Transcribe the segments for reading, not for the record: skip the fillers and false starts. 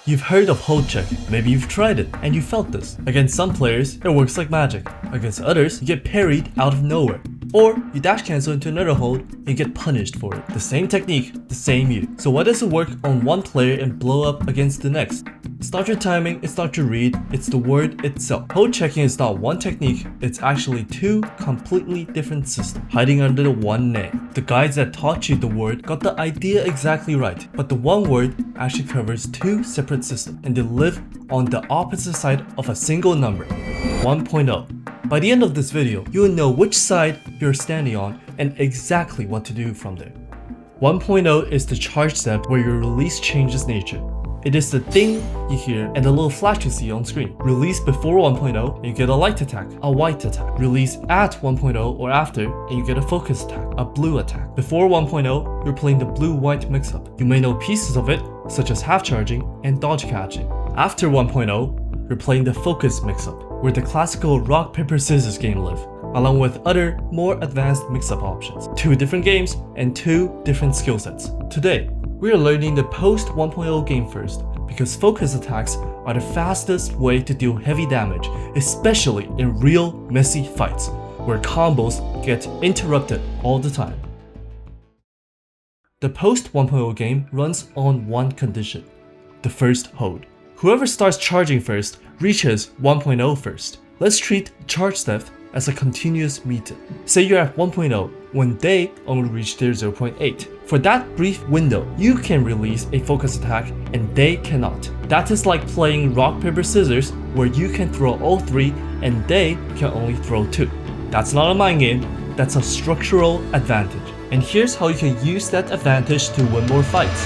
You've heard of hold check, maybe you've tried it, and you felt this. Against some players, it works like magic. Against others, you get parried out of nowhere. Or you dash cancel into another hold and you get punished for it. The same technique, the same you. So why does it work on one player and blow up against the next? It's not your timing, it's not your read, it's the word itself. Hold checking is not one technique, it's actually two completely different systems, hiding under the one name. The guys that taught you the word got the idea exactly right, but the one word actually covers two separate systems, and they live on the opposite side of a single number, 1.0. By the end of this video, you will know which side you're standing on and exactly what to do from there. 1.0 is the charge step where your release changes nature. It is the thing you hear and the little flash you see on screen. Release before 1.0 and you get a light attack, a white attack. Release at 1.0 or after and you get a focus attack, a blue attack. Before 1.0, you're playing the blue-white mix-up. You may know pieces of it, such as half charging and dodge catching. After 1.0, you're playing the focus mix-up, where the classical rock, paper, scissors game live, along with other more advanced mix-up options. Two different games and two different skill sets. Today, we are learning the post 1.0 game first, because focus attacks are the fastest way to deal heavy damage, especially in real messy fights, where combos get interrupted all the time. The post 1.0 game runs on one condition, the first hold. Whoever starts charging first reaches 1.0 first. Let's treat charge depth as a continuous meter. Say you're at 1.0 when they only reach their 0.8. For that brief window, you can release a focus attack and they cannot. That is like playing rock, paper, scissors where you can throw all three and they can only throw two. That's not a mind game, that's a structural advantage. And here's how you can use that advantage to win more fights.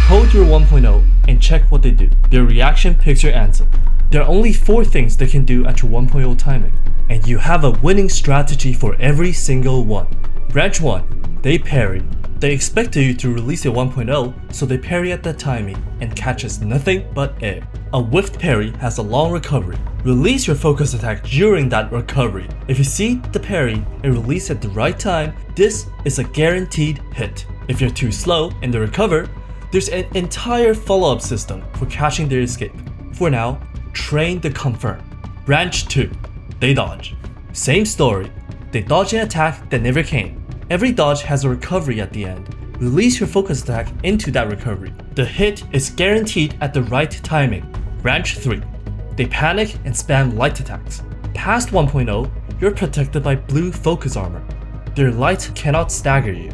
Hold your 1.0 and check what they do. Their reaction picks your answer. There are only 4 things they can do at your 1.0 timing, and you have a winning strategy for every single one. Branch 1, they parry. They expect you to release your 1.0, so they parry at that timing and catches nothing but air. A whiffed parry has a long recovery. Release your focus attack during that recovery. If you see the parry and release at the right time, this is a guaranteed hit. If you're too slow and they recover, there's an entire follow-up system for catching their escape. For now, train the confirm. Branch 2, they dodge. Same story, they dodge an attack that never came. Every dodge has a recovery at the end. Release your focus attack into that recovery. The hit is guaranteed at the right timing. Branch 3, they panic and spam light attacks. Past 1.0, you're protected by blue focus armor. Their light cannot stagger you.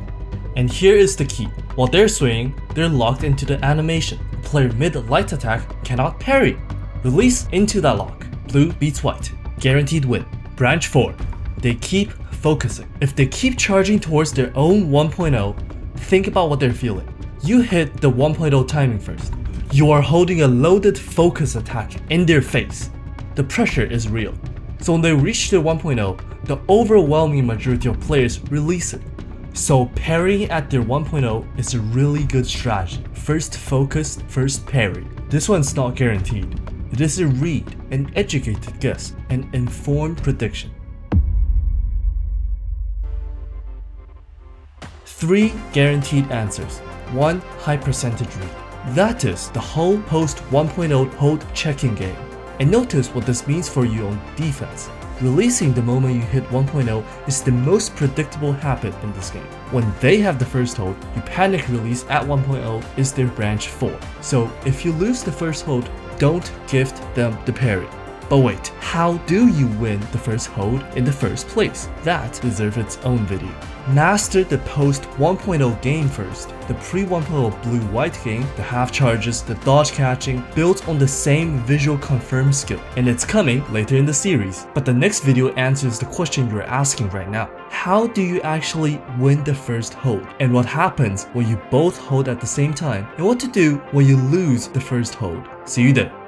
And here is the key. While they're swinging, they're locked into the animation. Player mid-light attack cannot parry. Release into that lock. Blue beats white. Guaranteed win. Branch 4. They keep focusing. If they keep charging towards their own 1.0, think about what they're feeling. You hit the 1.0 timing first. You are holding a loaded focus attack in their face. The pressure is real. So when they reach their 1.0, the overwhelming majority of players release it. So parrying at their 1.0 is a really good strategy. First focus, first parry. This one's not guaranteed. It is a read, an educated guess, an informed prediction. 3 guaranteed answers, 1 high percentage read. That is the whole post 1.0 hold checking game. And notice what this means for you on defense. Releasing the moment you hit 1.0 is the most predictable habit in this game. When they have the first hold, you panic release at 1.0 is their branch 4. So if you lose the first hold, don't gift them the parry. But wait, how do you win the first hold in the first place? That deserves its own video. Master the post 1.0 game first. The pre 1.0 blue-white game, the half charges, the dodge catching, builds on the same visual confirm skill, and it's coming later in the series. But the next video answers the question you're asking right now. How do you actually win the first hold? And what happens when you both hold at the same time? And what to do when you lose the first hold? See you there.